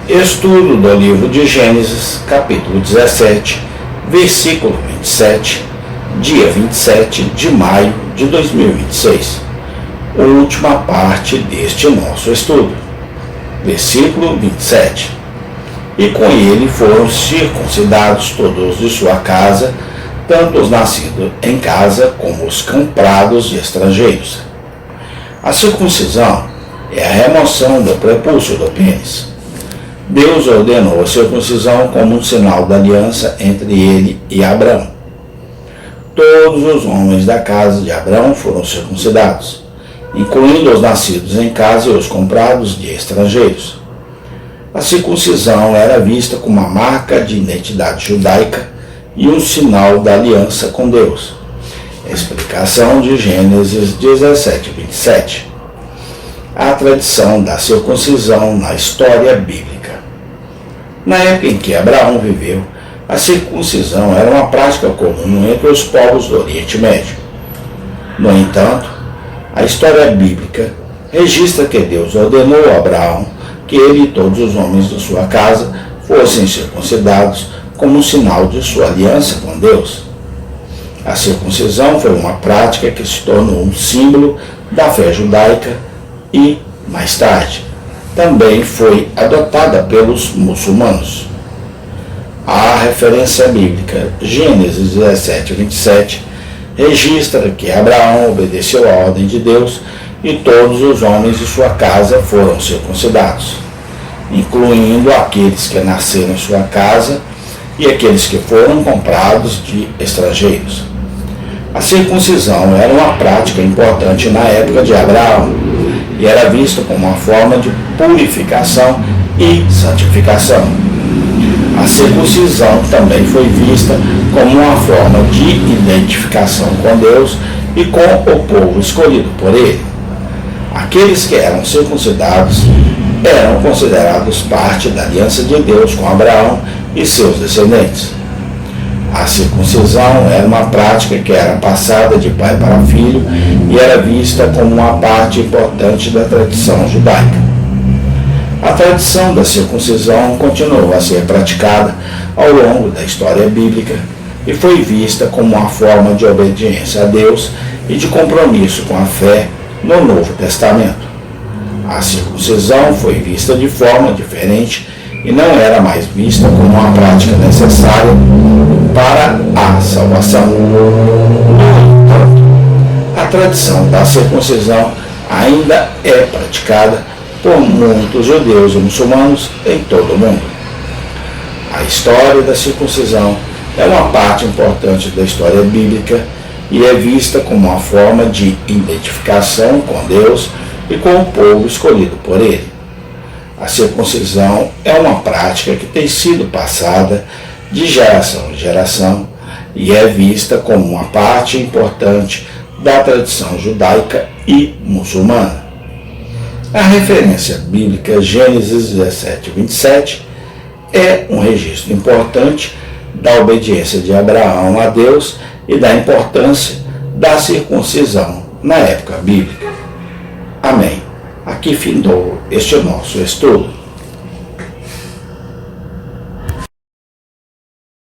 Estudo do livro de Gênesis, capítulo 17, versículo 27, dia 27 de maio de 2026. Última parte deste nosso estudo. Versículo 27. E com ele foram circuncidados todos de sua casa, tanto os nascidos em casa como os comprados de estrangeiros. A circuncisão é a remoção do prepúcio do pênis. Deus ordenou a circuncisão como um sinal da aliança entre ele e Abraão. Todos os homens da casa de Abraão foram circuncidados, incluindo os nascidos em casa e os comprados de estrangeiros. A circuncisão era vista como uma marca de identidade judaica e um sinal da aliança com Deus. Explicação de Gênesis 17, 27. A tradição da circuncisão na história bíblica. Na época em que Abraão viveu, a circuncisão era uma prática comum entre os povos do Oriente Médio. No entanto, a história bíblica registra que Deus ordenou a Abraão que ele e todos os homens de sua casa fossem circuncidados como um sinal de sua aliança com Deus. A circuncisão foi uma prática que se tornou um símbolo da fé judaica e, mais tarde, também foi adotada pelos muçulmanos. A referência bíblica Gênesis 17, 27 registra que Abraão obedeceu a ordem de Deus e todos os homens de sua casa foram circuncidados, incluindo aqueles que nasceram em sua casa e aqueles que foram comprados de estrangeiros. A circuncisão era uma prática importante na época de Abraão e era vista como uma forma de purificação e santificação. A circuncisão também foi vista como uma forma de identificação com Deus e com o povo escolhido por ele. Aqueles que eram circuncidados eram considerados parte da aliança de Deus com Abraão e seus descendentes. A circuncisão era uma prática que era passada de pai para filho e era vista como uma parte importante da tradição judaica. A tradição da circuncisão continuou a ser praticada ao longo da história bíblica e foi vista como uma forma de obediência a Deus e de compromisso com a fé no Novo Testamento. A circuncisão foi vista de forma diferente e não era mais vista como uma prática necessária para a salvação. No entanto, a tradição da circuncisão ainda é praticada por muitos judeus e muçulmanos em todo o mundo. A história da circuncisão é uma parte importante da história bíblica e é vista como uma forma de identificação com Deus e com o povo escolhido por ele. A circuncisão é uma prática que tem sido passada de geração em geração e é vista como uma parte importante da tradição judaica e muçulmana. A referência bíblica Gênesis 17, 27 é um registro importante da obediência de Abraão a Deus e da importância da circuncisão na época bíblica. Amém. Aqui findou este nosso estudo.